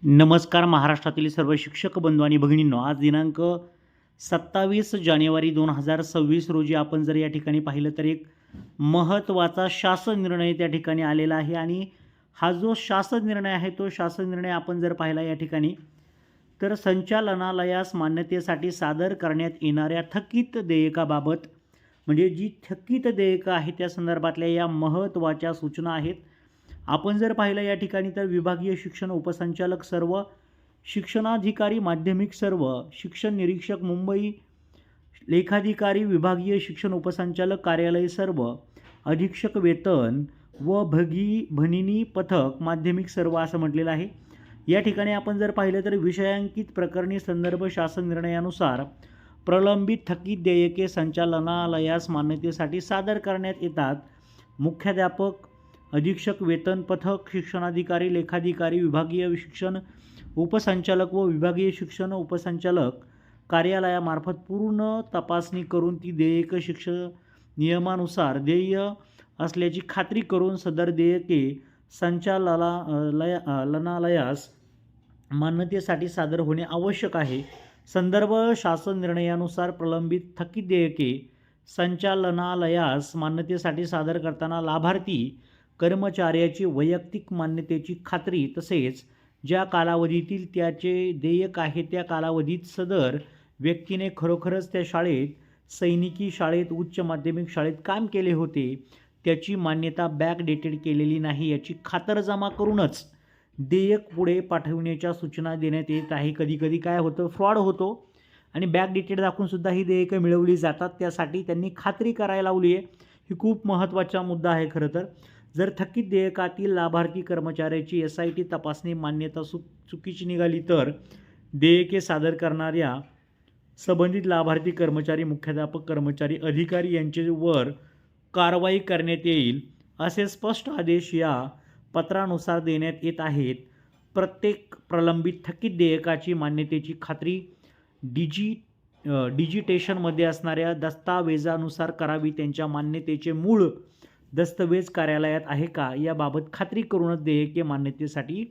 नमस्कार महाराष्ट्रातील सर्व शिक्षक बंधू आणि भगिनींनो, आज दिनांक 27 जानेवारी 2026 रोजी आपण जर या ठिकाणी पाहिलं तर एक महत्त्वाचा शासन निर्णय त्या ठिकाणी आलेला आहे. आणि हा जो शासन निर्णय आहे तो शासन निर्णय आपण जर पाहिला या ठिकाणी तर संचालनालयास मान्यतेसाठी सादर करण्यात येणाऱ्या थकीत देयकाबाबत, म्हणजे जी थकीत देयकं आहे त्या संदर्भातल्या या महत्त्वाच्या सूचना आहेत. आपण जर पाहिलं या ठिकाणी तर विभागीय शिक्षण उपसंचालक सर्व, शिक्षणाधिकारी माध्यमिक सर्व, शिक्षण निरीक्षक मुंबई, लेखाधिकारी विभागीय शिक्षण उपसंचालक कार्यालय सर्व, अधीक्षक वेतन व भगिनी पथक माध्यमिक सर्व असं म्हटलेलं आहे. या ठिकाणी आपण जर पाहिलं तर विषयांकित प्रकरणी संदर्भ शासन निर्णयानुसार प्रलंबित थकीत देयके संचालनालयास मान्यतेसाठी सादर करण्यात येतात. मुख्याध्यापक, अधीक्षक वेतन पथक, शिक्षणाधिकारी, लेखाधिकारी, विभागीय शिक्षण उपसंचालक व विभागीय शिक्षण उपसंचालक कार्यालयामार्फत पूर्ण तपासणी करून ती देयके शिक्षण नियमानुसार देय असल्याची खात्री करून सदर देयके संचालनालयास मान्यतेसाठी सादर होणे आवश्यक आहे. संदर्भ शासन निर्णयानुसार प्रलंबित थकीत देयके संचालनालयास मान्यतेसाठी सादर करताना लाभार्थी कर्मचाऱ्याची वैयक्तिक मान्यतेची खात्री तसेच ज्या कालावधीतील त्याचे देयक आहे त्या कालावधीत सदर व्यक्तीने खरोखरच त्या शाळेत, सैनिकी शाळेत, उच्च माध्यमिक शाळेत काम केले होते, त्याची मान्यता बॅकडेटेड केलेली नाही याची खातरजमा करूनच देयक पुढे पाठविण्याच्या सूचना देण्यात येत आहे. कधीकधी काय होतं, फ्रॉड होतो आणि बॅकडेटेड दाखवूनसुद्धा ही देयकं मिळवली जातात. त्यासाठी त्यांनी खात्री करायला लावली आहे. ही खूप महत्त्वाचा मुद्दा आहे खरं तर. जर थकीत देयकातील लाभार्थी कर्मचाऱ्याची SIT तपासणी मान्यता चुकीची निघाली तर देयके सादर करणाऱ्या संबंधित लाभार्थी कर्मचारी, मुख्याध्यापक, कर्मचारी, अधिकारी यांच्यावर कारवाई करण्यात येईल असे स्पष्ट आदेश या पत्रानुसार देण्यात येत आहेत. प्रत्येक प्रलंबित थकीत देयकाची मान्यतेची खात्री डिजिटेशनमध्ये असणाऱ्या दस्तावेजानुसार करावी. त्यांच्या मान्यतेचे मूळ दस्तवेज कार्यालयात आहे का याबाबत खात्री करूनच देयके मान्यतेसाठी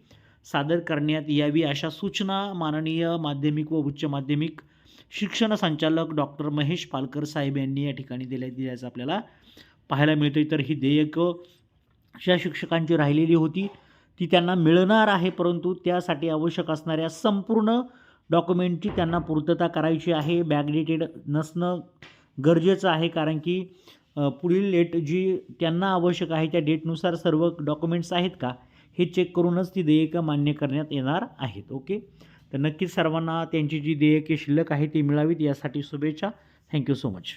सादर करण्यात यावी अशा सूचना माननीय माध्यमिक व उच्च माध्यमिक शिक्षण संचालक डॉक्टर महेश पालकर साहेब यांनी या ठिकाणी दिल्याचं आपल्याला पाहायला मिळतं. तर ही देयकं ज्या शिक्षकांची राहिलेली होती ती त्यांना मिळणार आहे, परंतु त्यासाठी आवश्यक असणाऱ्या संपूर्ण डॉक्युमेंटची त्यांना पूर्तता करायची आहे. बॅकडेटेड नसणं गरजेचं आहे, कारण की पुढील डेट जी त्यांना आवश्यक आहे त्या डेटनुसार सर्व डॉक्युमेंट्स आहेत का हे चेक करूनच ती देयकं मान्य करण्यात येणार आहेत. ओके, तर नक्कीच सर्वांना त्यांची जी देयके शिल्लक आहे ती मिळावीत यासाठी शुभेच्छा. Thank you so much.